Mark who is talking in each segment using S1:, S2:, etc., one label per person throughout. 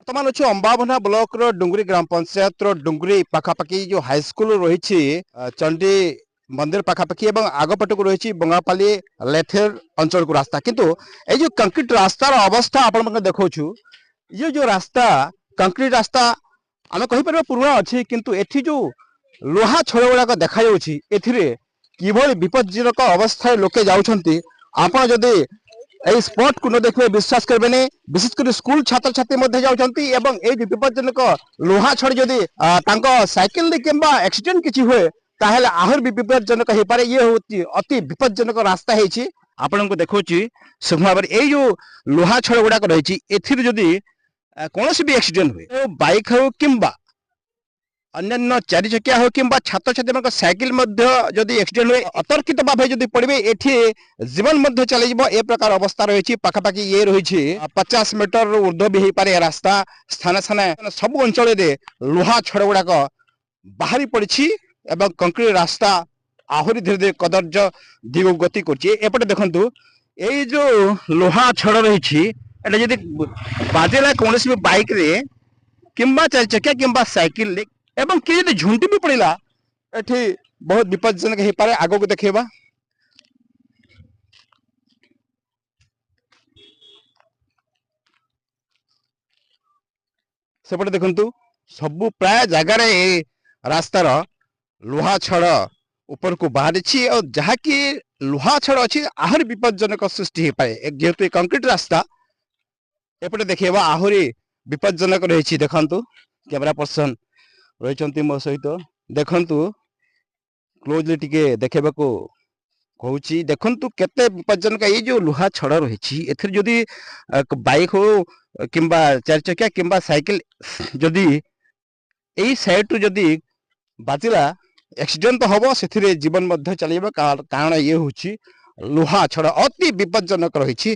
S1: बर्तमान अच्छे अंबाभना ब्लॉक रो डुंगरी ग्राम पंचायत रो डुंगरी पाखापाखि जो हाईस्कूल रही चंडी मंदिर पाखापाखि एवं आगपट को रही बंगापाली लेथेर अंचल को रास्ता किंतु ये जो कंक्रीट रास्तार अवस्था आपण देखु ये जो रास्ता कंक्रीट रास्ता आम कहीपर पुराणा अच्छी किंतु एठी जो लोहा छड़ गुड़ाक देखा किभली विपज्जनक अवस्था लोके जाउछंती आपण जदि এই স্পট को न देखिए विश्वास करेंगे विशेषकर स्कूल छात्र छात्री जाऊँगी एवं ये विपज्जनक लोहा छड़ जदि साइकिल किंबा एक्सीडेंट किसी हुए ताहले आहर भी विपज्जनक हो पारे ये हूँ अति विपज्जनक रास्ता है आपण को देखा सूक्ष्म भाव ये जो लोहा छड़ गुड़ाक रही एदि कौन भी एक्सीडेंट हुए तो बाइक हो कि अन्य चारि चकिया हो कि छात्र छात्री साइकिल जदि एक्सीडेंट हुए अतर्कित भाव जदि पड़े एठी जीवन चल ए प्रकार अवस्था रही पाखापाखि ये रही 50 मीटर ऊर्ध्व भी हो पारे रास्ता स्थान स्थान सब अंचल लोहा छड़ गुड़ाक बाहरी पड़ी एवं कंक्रीट रास्ता आहरी धीरे धीरे कदर्ज दिग गति करपटे देखु ये जो लोहा छड़ रही जदि बाजेला कौन भी बाइक रे किंबा चारि चकिया किंबा साइकिल एवं किए यदि झुंटी भी पड़ा एठी बहुत विपज्जनक हो पारे आग को देखा सेपटे देखु सबू प्राय जगार रास्तार लोहा छड़ ऊपर को बाहरी और जहाँकि लोहा छड़ अच्छी आहरी विपज्जनक सृष्टि हो पाए जेहेतु कंक्रीट रास्ता एपटे देखा आहरी विपज्जनक रही देखु कैमरा पर्सन रही मो सहित देखु क्लोजली टिके देखा कहूँ देखु केते विपज्जनक ये जो लोहा छड़ रही जदि बाइक हो कि चारि चकिया कि साइकिल जदि यही साइड जदि बाजिला एक्सीडेंट तो हम से जीवन चल कारण ये हूँ लोहा छड़ अति विपज्जनक रही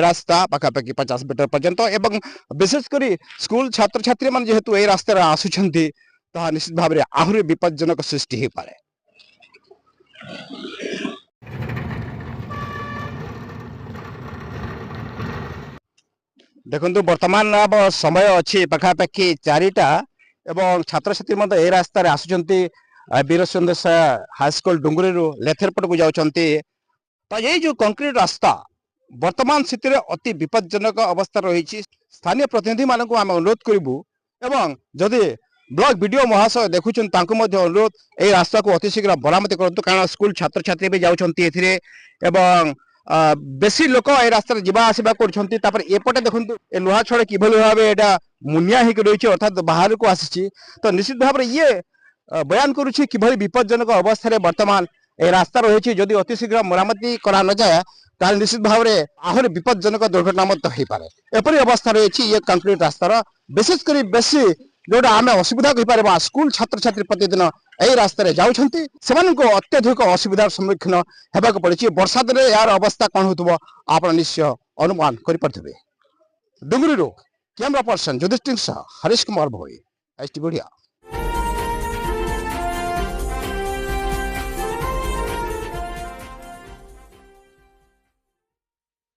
S1: रास्ता पाखापाखि 50 मीटर पर्यंत एवं विशेषकर स्कूल छात्र छात्री मान जेहेतु ये रास्तार आसुंच निश्चित भाव में आहरी विपज्जनक सृष्टि हो पाए। देखु वर्तमान अब समय अच्छी पाखापाखि 4टा एवं छात्र छात्री ए रास्तार आसुंच वीर सुरेंद्र हाईस्कूल डुंगरी लेथेरपट को जाऊँच तो ये जो कंक्रीट रास्ता वर्तमान स्थिति में अति विपज्जनक अवस्था रही स्थानीय प्रतिनिधि मान आम अनुरोध करूँ एवं जदि ब्लॉक वीडियो महाशय देखुं अनुरोध ये रास्ता को अति शीघ्र बरामद करूँ कारण स्कूल छात्र छात्री भी जाऊँगी एवं बेसी लोक ए रास्ता जावा आसवा करपटे देखो ए लोहा छड़ किभली भाव यहाँ मुनिया होकर रही अर्थात बाहर को आसी तो निश्चित भाव में ये बयान करुच्ची किभली विपज्जनक अवस्था वर्तमान ए रास्ता रही जदि अति शीघ्र मरामती करा न जाए ताल निश्चित भाव में आहरी विपज्जनक दुर्घटना हो पाए एपरी अवस्था रही ये कंक्रीट रास्तार विशेषकर बेसी जोटा आम असुविधा कहीपर स्कूल छात्र छात्री प्रतिदिन यही रास्तार जाऊँगी अत्यधिक असुविधार सम्मुखीन होगा पड़ी वर्षा दिन यार अवस्था कौन हो आप निश्चय अनुमान करें। डुंगरी कैमरा पर्सन युधिष्ठिर सह हरीश कुमार भोई एसटी मीडिया।